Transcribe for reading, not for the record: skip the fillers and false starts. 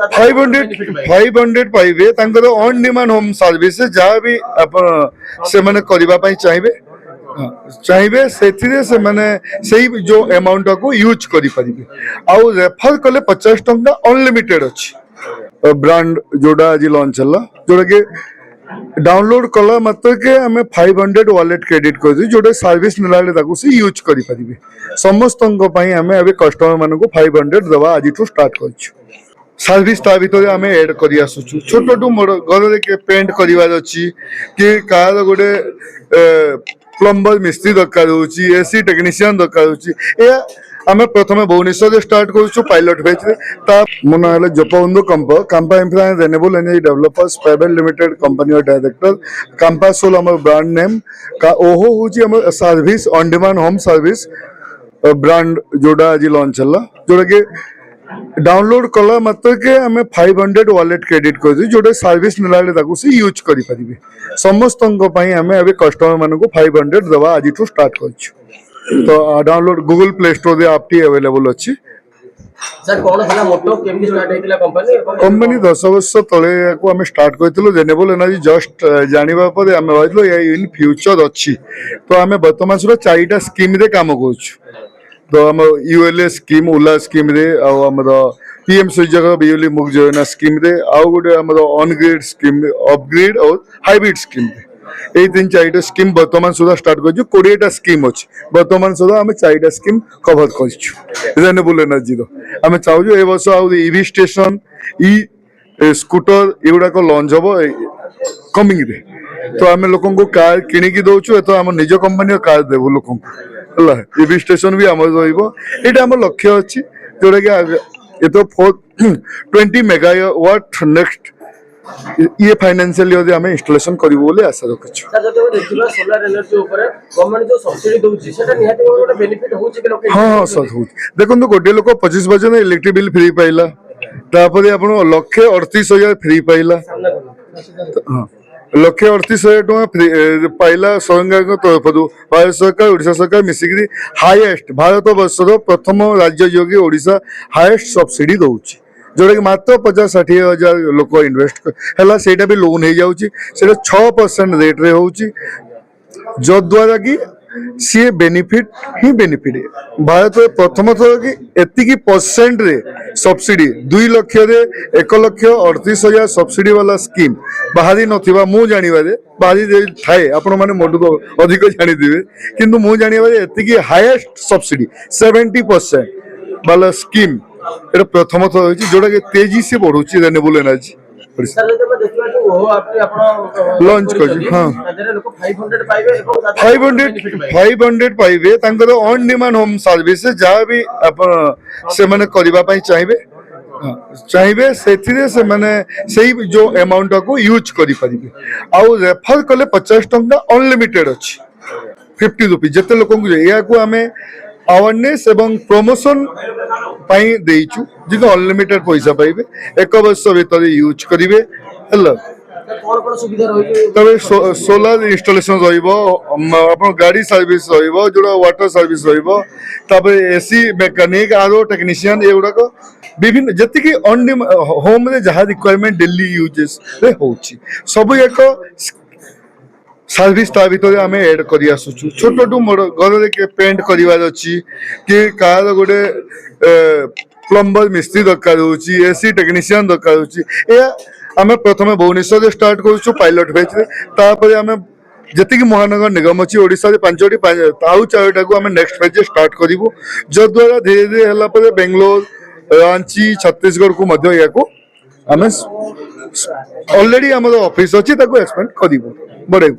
500 पाइबे तांकर on demand home service जहाँ भी अपन से माने करिबा पई चाहिए से माने सही जो अमाउंट को यूज करि परिबे आउ रेफर कले 50 टंका अनलिमिटेड अछि ब्रांड जोड़ा आज लॉन्च हला जोड़ा के डाउनलोड कला मात्र के हमें 500 वॉलेट क्रेडिट कर दी जोड़े सर्विस नेलाले ताकू से यूज करि परिबे समस्त पई हमें अबे कस्टमर मानको 500 दवा आज टू स्टार्ट करछु सर्विस ता भीतर आम एड कर आसुचु छोट टू मोर घर के पेंट करार अच्छी कि कार गोटे प्लम्बर मिस्त्री दरकार होची एसी टेक्नीशियन दरकार होची आम प्रथम भुवनेश्वर स्टार्ट करूँ पायलट फेज मो ना जपबंधु कंपा infra renewable energy developers private limited company director कंपा सोल आम ब्रांड नेम ओहो हूँ service on demand home service brand जोड़ा आज लॉन्च हला जोड़ा के डाउनलोड कला मात्र के हमें 500 वॉलेट क्रेडिट कर दी जोड़े सर्विस नेलाले ताकू से यूज करि परिबे समस्त पई हमें अबे कस्टमर मानको 500 दवा आज टू स्टार्ट करछु तो डाउनलोड गूगल प्ले स्टोर दे आपटी अवेलेबल अछि सर कोन हला मोटो केमि स्टार्ट हेतिला कंपनी 10 वर्ष तले को हम स्टार्ट करथिलो रेन्यूएबल एनर्जी जस्ट जानिबा परे हम भाइलो इन फ्यूचर अछि तो हमें वर्तमान सुरा 4टा स्कीम दे काम करछु तो हम यूएलए स्कीम उला स्कीम रे पीएम सूर्यघर बिजली मुक्त योजना स्कीम रे आउ गोटे on grid scheme of grid और हाइब्रिड स्कीम रे 3-4टा स्कीम वर्तमान सुधा स्टार्ट कर 20टा स्कीम अच्छी वर्तमान सुधा आम 4टा स्कीम कवर कर रेन्यूएबल एनर्जी आम चाहूँ ए वर्ष EV station e scooter एगुड़ाक launch हम कमिंग रे तो आम लोक कार किणिकी दौचु तो आम निज कंपनी कार देवु लोक ईवी स्टेशन भी आम रहा आम लक्ष्य अच्छी जोटा कि ये तो 20 मेगावाट नेक्स्ट ये फाइनेंशियल ईयर आम इंस्टॉलेशन करिवो बोले आशा रखछु सर जब देखिबा सोलर एनर्जी ऊपर गवर्नमेंट जो सब्सिडी दोछि सेटा निहाती गोटे बेनिफिट होछि कि लोक हां सर हो देखो गोटे लोक 25 बजे इलेक्ट्रिक बिल फ्री पाइला तापरे आपण 1,38,000 फ्री पाइला हां 1,38,000 टका पाइला सरकार तरफ भारत सरकार ओडिशा सरकार मिसिक हाईएस्ट भारत वर्षर प्रथम राज्य योगी ओडिशा हाईएस्ट सब्सिडी दौची जोटा कि मात्र 50-60 हजार लोक इन्वेस्ट है सेटा भी लोन हो जाऊँगी 6% रेट रे होची जद्वारा कि सी बेनिफिट ही बेनिफिट भारत प्रथम थर कि एतिकी परसेंट रे सब्सिडी 2 लाख रे 1,38,000 सब्सिडी वाला स्कीम बाहरी नथिबा मु जानिबारे बाहरी थाए आपण माने मोटू अधिक जानिदिबे किंतु मु जानिबारे एतिकी हाईएस्ट सब्सिडी 70% वाला स्कीम एटा प्रथम थर होची जोटा कि तेजी से बढ़ुची रेन्यूएबल एनर्जी सर जब देखिबा जो वो आपन लॉन्च कर हां तादरे लोक 500 पाइबे एवं 500 पाइबे तांकर ऑन डिमांड होम सर्विस जहाँ भी अपन से माने करिबा पई चाहिए से माने सही जो अमाउंट को यूज करि परिबे आउ रेफर कले 50 टंका अनलिमिटेड अछि 50 रुपीस जते लोक या को हमें अवेयरनेस एवं प्रमोशन पाई देइछु जिको अनलिमिटेड पैसा पाइबे 1 वर्ष भीतर यूज करिवे हल्ला कोन सुविधा रही तबे सोलर इंस्टॉलेशन रहिबो अपन गाड़ी सर्विस रहिबो जोड़ा वाटर सर्विस रहिबो तबे एसी मैकेनिक आरो टेक्नीशियन एगुडा को विभिन्न जति कि ऑन होम रे जहा रिक्वायरमेंट डेली यूजेस रे होची सब एक सर्विस ता भीतर आम एड कर आसुचु छोट टू मोर घर के पेंट करार अच्छी कि कार गोटे प्लम्बर मिस्त्री दरकार होची एसी टेक्नीशियन दरकार होची आम प्रथम भुवनेश्वर स्टार्ट करूँ पायलट फेज रे आम जी महानगर निगम अच्छी ओडिशा 5टी आउ 4टा को आम नेक्स्ट फेज स्टार्ट करूँ जद्वारा धीरे धीरे है बेंगलोर रांची छत्तीसगढ़ को मध्य या आम ऑलरेडी आम ऑफिस अच्छी एक्सपेंड करूँ बढ़े।